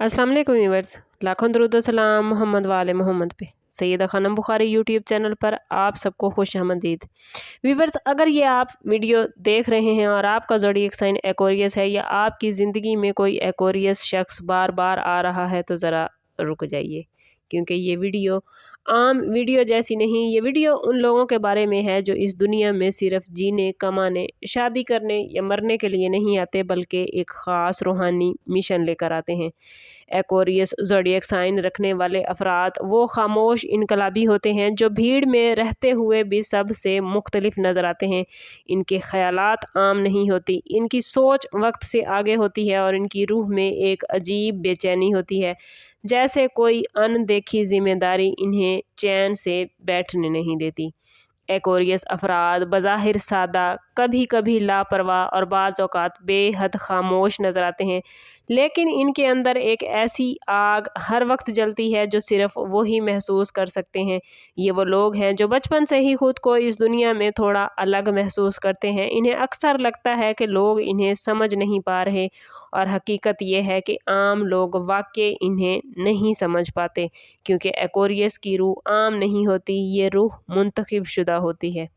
अस्सलाम वालेकुम व्यूअर्स, लाखों दरूद व सलाम मोहम्मद वाले मोहम्मद पे। सैयदा खानम बुखारी यूट्यूब चैनल पर आप सबको खुश आमदीद। व्यूअर्स, अगर ये आप वीडियो देख रहे हैं और आपका ज़ोडिएक साइन एक्वेरियस है या आपकी ज़िंदगी में कोई एक्वेरियस शख्स बार बार आ रहा है तो ज़रा रुक जाइए, क्योंकि ये वीडियो आम वीडियो जैसी नहीं। ये वीडियो उन लोगों के बारे में है जो इस दुनिया में सिर्फ जीने, कमाने, शादी करने या मरने के लिए नहीं आते, बल्कि एक ख़ास रूहानी मिशन लेकर आते हैं। एक्वेरियस ज़ोडिएक साइन रखने वाले अफराद वो खामोश इनकलाबी होते हैं जो भीड़ में रहते हुए भी सबसे मुख्तलिफ नज़र आते हैं। इनके ख़यालात आम नहीं होती, इनकी सोच वक्त से आगे होती है और इनकी रूह में एक अजीब बेचैनी होती है, जैसे कोई अनदेखी जिम्मेदारी इन्हें चैन से बैठने नहीं देती। एक्वेरियस अफराद बज़ाहिर सादा, कभी कभी लापरवाह और बाज़ औक़ात बेहद खामोश नज़र आते हैं, लेकिन इनके अंदर एक ऐसी आग हर वक्त जलती है जो सिर्फ वो ही महसूस कर सकते हैं। ये वो लोग हैं जो बचपन से ही खुद को इस दुनिया में थोड़ा अलग महसूस करते हैं। इन्हें अक्सर लगता है कि लोग इन्हें समझ नहीं पा रहे, और हकीकत ये है कि आम लोग वाकई इन्हें नहीं समझ पाते, क्योंकि एक्वेरियस की रूह आम नहीं होती, ये रूह मुंतखब शुदा होती है।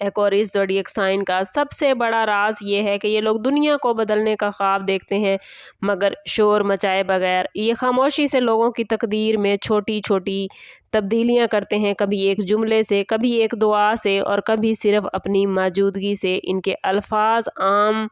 एक्वेरियस ज़ोडिएक साइन का सबसे बड़ा राज ये है कि ये लोग दुनिया को बदलने का ख्वाब देखते हैं, मगर शोर मचाए बगैर। ये खामोशी से लोगों की तकदीर में छोटी छोटी तब्दीलियां करते हैं, कभी एक जुमले से, कभी एक दुआ से, और कभी सिर्फ अपनी मौजूदगी से। इनके अल्फाज आम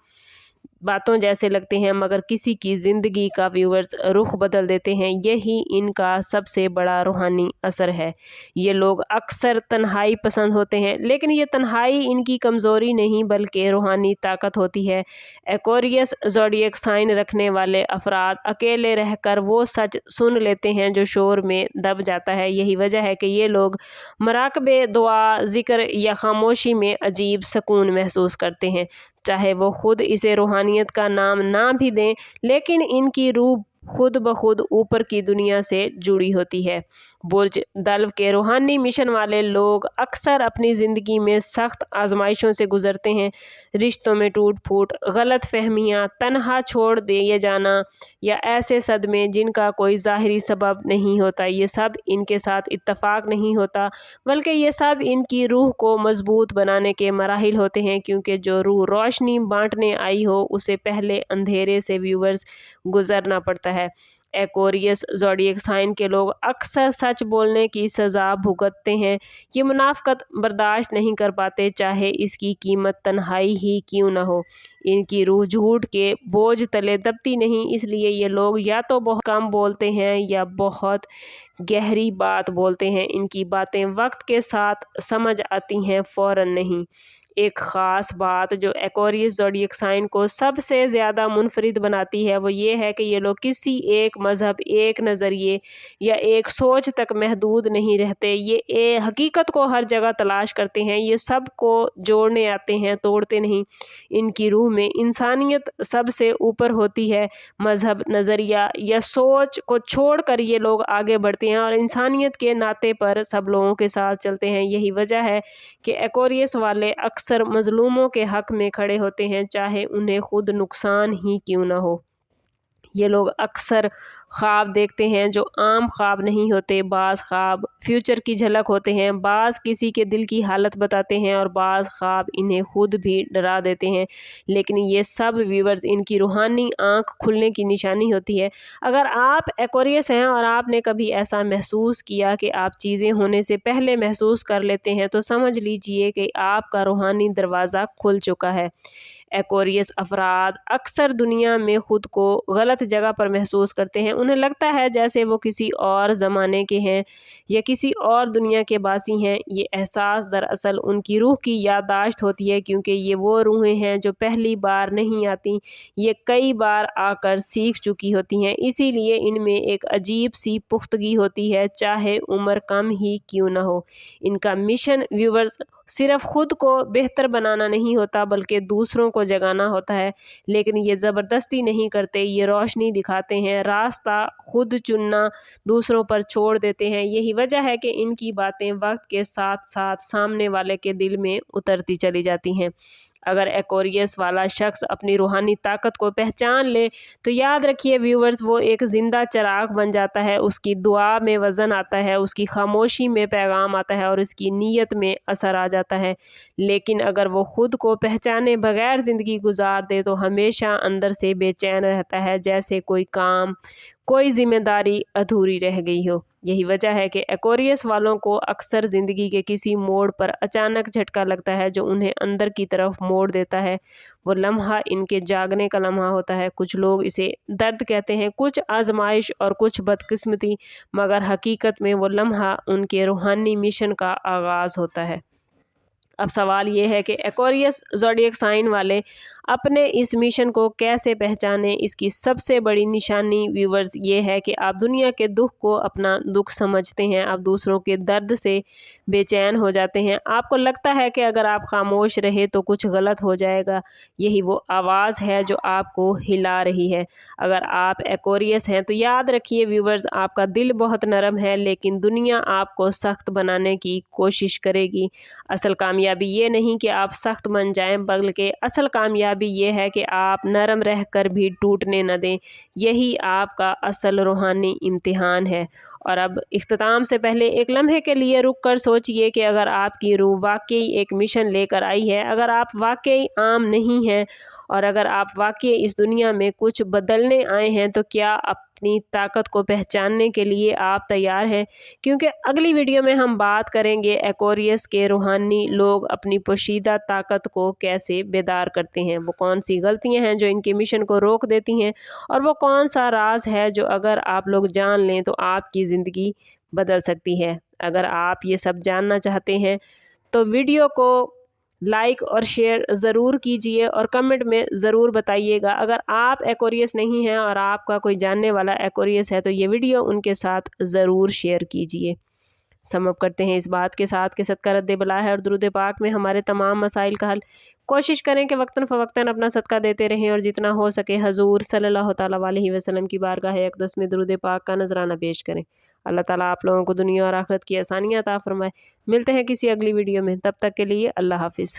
बातों जैसे लगते हैं, मगर किसी की ज़िंदगी का व्यूअर्स रुख बदल देते हैं। यही इनका सबसे बड़ा रूहानी असर है। ये लोग अक्सर तन्हाई पसंद होते हैं, लेकिन ये तन्हाई इनकी कमज़ोरी नहीं बल्कि रूहानी ताकत होती है। एक्वेरियस ज़ोडिएक साइन रखने वाले अफराद अकेले रहकर वो सच सुन लेते हैं जो शोर में दब जाता है। यही वजह है कि ये लोग मराकबे, दुआ, ज़िक्र या खामोशी में अजीब सुकून महसूस करते हैं, चाहे वो खुद इसे रूहानियत का नाम ना भी दें, लेकिन इनकी रूह खुद ब खुद ऊपर की दुनिया से जुड़ी होती है। बुर्ज दल्व के रूहानी मिशन वाले लोग अक्सर अपनी ज़िंदगी में सख्त आजमाइशों से गुजरते हैं। रिश्तों में टूट फूट, गलत फहमियाँ, तनहा छोड़ दिए जाना या ऐसे सदमे जिनका कोई ज़ाहिरी सबब नहीं होता, ये सब इनके साथ इत्तफाक नहीं होता, बल्कि ये सब इनकी रूह को मजबूत बनाने के मराहिल होते हैं, क्योंकि जो रूह रोशनी बांटने आई हो उसे पहले अंधेरे से व्यूअर्स गुजरना पड़ता है। एक्वेरियस ज़ोडिएक साइन के लोग अक्सर सच बोलने की सज़ा भुगतते हैं। ये मुनाफ़कत बर्दाश्त नहीं कर पाते, चाहे इसकी कीमत तन्हाई ही क्यों न हो। इनकी रूह झूठ के बोझ तले दबती नहीं, इसलिए ये लोग या तो बहुत कम बोलते हैं या बहुत गहरी बात बोलते हैं। इनकी बातें वक्त के साथ समझ आती हैं, फ़ौरन नहीं। एक ख़ास बात जो एक्वेरियस ज़ोडिएक साइन को सबसे ज़्यादा मुनफरिद बनाती है वो ये है कि ये लोग किसी एक मज़हब, एक नज़रिए या एक सोच तक महदूद नहीं रहते। ये हकीकत को हर जगह तलाश करते हैं। ये सब को जोड़ने आते हैं, तोड़ते नहीं। इनकी रूह में इंसानियत सबसे ऊपर होती है। मज़हब, नज़रिया या सोच को छोड़कर ये लोग आगे बढ़ते हैं और इंसानियत के नाते पर सब लोगों के साथ चलते हैं। यही वजह है कि एक्वेरियस वाले अक्सर मज़लूमों के हक़ में खड़े होते हैं, चाहे उन्हें खुद नुकसान ही क्यों ना हो। ये लोग अक्सर ख्वाब देखते हैं जो आम ख्वाब नहीं होते। बाज़ ख्वाब फ्यूचर की झलक होते हैं, बाज़ किसी के दिल की हालत बताते हैं, और बाज़ ख्वाब इन्हें खुद भी डरा देते हैं। लेकिन ये सब व्यूअर्स इनकी रूहानी आँख खुलने की निशानी होती है। अगर आप एक्वेरियस हैं और आपने कभी ऐसा महसूस किया कि आप चीज़ें होने से पहले महसूस कर लेते हैं, तो समझ लीजिए कि आपका रूहानी दरवाज़ा खुल चुका है। एक्वेरियस अफराद अक्सर दुनिया में खुद को गलत जगह पर महसूस करते हैं। उन्हें लगता है जैसे वो किसी और ज़माने के हैं या किसी और दुनिया के बासी हैं। ये एहसास दरअसल उनकी रूह की याददाश्त होती है, क्योंकि ये वो रूहें हैं जो पहली बार नहीं आती, ये कई बार आकर सीख चुकी होती हैं। इसीलिए इनमें एक अजीब सी पुख्तगी होती है, चाहे उम्र कम ही क्यों ना हो। इनका मिशन व्यूअर्स सिर्फ खुद को बेहतर बनाना नहीं होता, बल्कि दूसरों को जगाना होता है। लेकिन ये ज़बरदस्ती नहीं करते, ये रोशनी दिखाते हैं, रास्ता खुद चुनना दूसरों पर छोड़ देते हैं। यही वजह है कि इनकी बातें वक्त के साथ साथ सामने वाले के दिल में उतरती चली जाती हैं। अगर एक्वेरियस वाला शख्स अपनी रूहानी ताकत को पहचान ले तो याद रखिए व्यूवर्स, वो एक जिंदा चिराग बन जाता है। उसकी दुआ में वज़न आता है, उसकी खामोशी में पैगाम आता है और उसकी नीयत में असर आ जाता है। लेकिन अगर वो खुद को पहचाने बगैर ज़िंदगी गुजार दे तो हमेशा अंदर से बेचैन रहता है, जैसे कोई काम, कोई जिम्मेदारी अधूरी रह गई हो। यही वजह है कि एक्वेरियस वालों को अक्सर ज़िंदगी के किसी मोड़ पर अचानक झटका लगता है जो उन्हें अंदर की तरफ मोड़ देता है। वो लम्हा इनके जागने का लम्हा होता है। कुछ लोग इसे दर्द कहते हैं, कुछ आजमाइश और कुछ बदकिस्मती, मगर हकीकत में वो लम्हा उनके रूहानी मिशन का आगाज़ होता है। अब सवाल ये है कि एक्वेरियस ज़ोडिएक साइन वाले अपने इस मिशन को कैसे पहचाने। इसकी सबसे बड़ी निशानी व्यूवर्स ये है कि आप दुनिया के दुख को अपना दुख समझते हैं, आप दूसरों के दर्द से बेचैन हो जाते हैं। आपको लगता है कि अगर आप खामोश रहे तो कुछ गलत हो जाएगा। यही वो आवाज़ है जो आपको हिला रही है। अगर आप एक्वेरियस हैं तो याद रखिए व्यूवर्स, आपका दिल बहुत नरम है, लेकिन दुनिया आपको सख्त बनाने की कोशिश करेगी। असल कामयाबी ये नहीं कि आप सख्त बन जाएं, बल्कि असल कामयाबी ये है कि आप नरम रहकर भी टूटने न दें। यही आपका असल रूहानी इम्तिहान है। और अब इख्तिताम से पहले एक लम्हे के लिए रुक कर सोचिए कि अगर आपकी रूह वाकई एक मिशन लेकर आई है, अगर आप वाकई आम नहीं हैं और अगर आप वाकई इस दुनिया में कुछ बदलने आए हैं, तो क्या अपनी ताकत को पहचानने के लिए आप तैयार हैं? क्योंकि अगली वीडियो में हम बात करेंगे एक्वेरियस के रूहानी लोग अपनी पोशीदा ताकत को कैसे बेदार करते हैं। वो कौन सी गलतियां हैं जो इनके मिशन को रोक देती हैं, और वो कौन सा राज है जो अगर आप लोग जान लें तो आपकी ज़िंदगी बदल सकती है। अगर आप ये सब जानना चाहते हैं तो वीडियो को लाइक और शेयर ज़रूर कीजिए और कमेंट में ज़रूर बताइएगा। अगर आप एक्वेरियस नहीं हैं और आपका कोई जानने वाला एक्वेरियस है तो ये वीडियो उनके साथ ज़रूर शेयर कीजिए। समअप करते हैं इस बात के साथ कि सदका रद्द बला है और दुरूद पाक में हमारे तमाम मसाइल का हल। कोशिश करें कि वक्तन फ़वक्तन अपना सदका देते रहें और जितना हो सके हजूर सल्लल्लाहु तआला अलैहि वसल्लम की बारगाह अक़दस में दुरूद पाक का नजराना पेश करें। अल्लाह ताला आप लोगों को दुनिया और आखिरत की आसानियाँ अता फरमाए। मिलते हैं किसी अगली वीडियो में, तब तक के लिए अल्लाह हाफिज़।